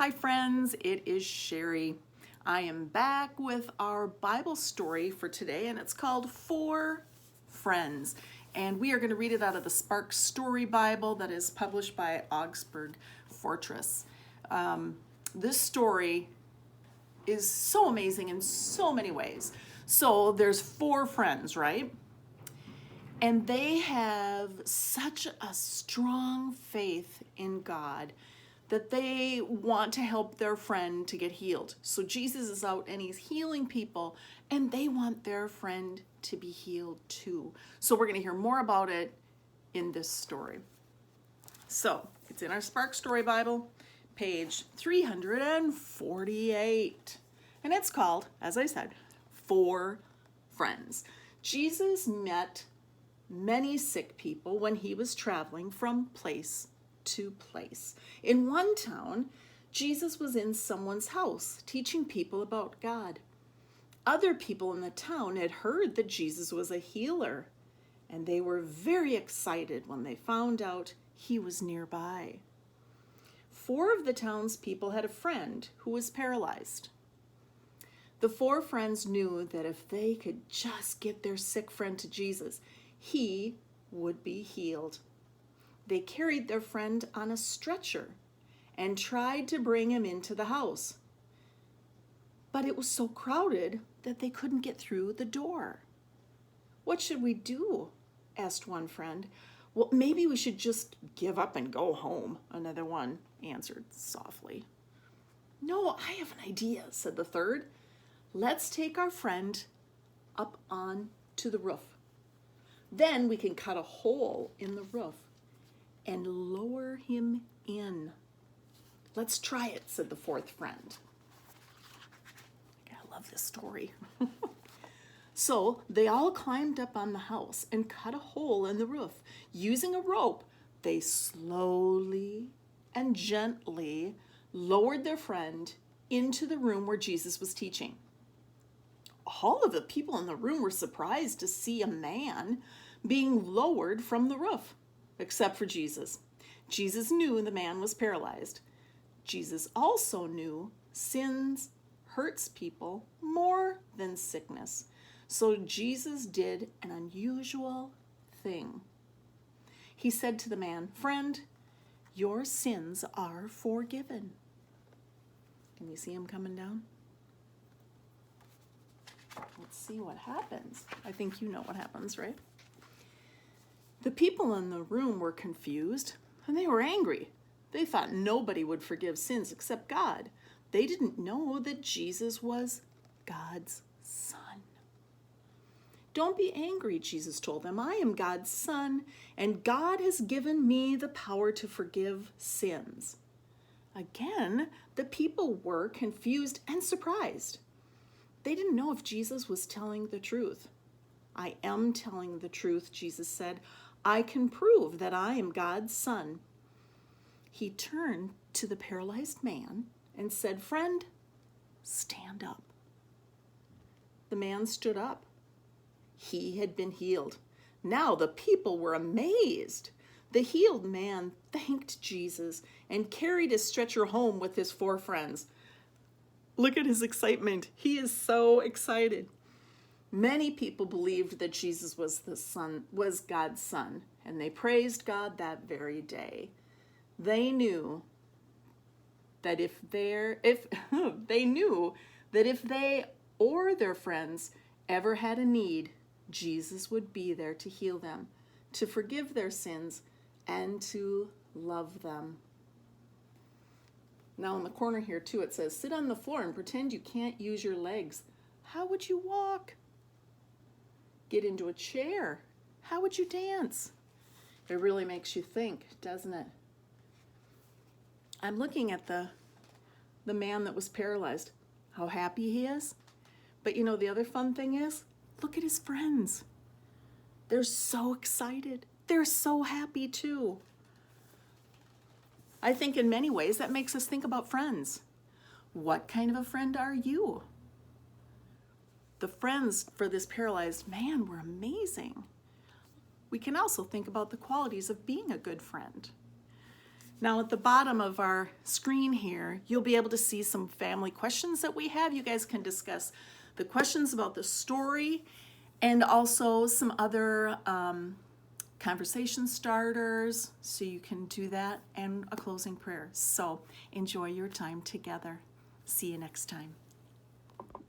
Hi friends, it is Sherry. I am back with our Bible story for today, and it's called Four Friends. And we are going to read it out of the Spark Story Bible that is published by Augsburg Fortress. This story is so amazing in so many ways. So there's four friends, right? And they have such a strong faith in God that they want to help their friend to get healed. So Jesus is out and he's healing people, and they want their friend to be healed too. So we're going to hear more about it in this story. So it's in our Spark Story Bible, page 348. And it's called, as I said, Four Friends. Jesus met many sick people when he was traveling from place to place. In one town, Jesus was in someone's house teaching people about God. Other people in the town had heard that Jesus was a healer, and they were very excited when they found out he was nearby. Four of the townspeople had a friend who was paralyzed. The four friends knew that if they could just get their sick friend to Jesus, he would be healed. They carried their friend on a stretcher and tried to bring him into the house. But it was so crowded that they couldn't get through the door. "What should we do?" asked one friend. "Well, maybe we should just give up and go home," another one answered softly. "No, I have an idea," said the third. "Let's take our friend up on to the roof. Then we can cut a hole in the roof and lower him in." "Let's try it," said the fourth friend. I love this story. So they all climbed up on the house and cut a hole in the roof. Using a rope, they slowly and gently lowered their friend into the room where Jesus was teaching. All of the people in the room were surprised to see a man being lowered from the roof, except for Jesus. Jesus knew the man was paralyzed. Jesus also knew sins hurts people more than sickness. So Jesus did an unusual thing. He said to the man, "Friend, your sins are forgiven." Can you see him coming down? Let's see what happens. I think you know what happens, right? The people in the room were confused and they were angry. They thought nobody would forgive sins except God. They didn't know that Jesus was God's son. "Don't be angry," Jesus told them. "I am God's son, and God has given me the power to forgive sins." Again, the people were confused and surprised. They didn't know if Jesus was telling the truth. "I am telling the truth," Jesus said. "I can prove that I am God's son." He turned to the paralyzed man and said, "Friend, stand up." The man stood up. He had been healed. Now the people were amazed. The healed man thanked Jesus and carried his stretcher home with his four friends. Look at his excitement. He is so excited. Many people believed that Jesus was God's son, and they praised God that very day. They knew that if they or their friends ever had a need, Jesus would be there to heal them, to forgive their sins, and to love them. Now in the corner here too, it says, "Sit on the floor and pretend you can't use your legs. How would you walk? Get into a chair. How would you dance?" It really makes you think, doesn't it? I'm looking at the man that was paralyzed, how happy he is. But you know, the other fun thing is, look at his friends. They're so excited. They're so happy too. I think in many ways that makes us think about friends. What kind of a friend are you? The friends for this paralyzed man were amazing. We can also think about the qualities of being a good friend. Now at the bottom of our screen here, you'll be able to see some family questions that we have. You guys can discuss the questions about the story and also some other conversation starters, so you can do that, and a closing prayer. So enjoy your time together. See you next time.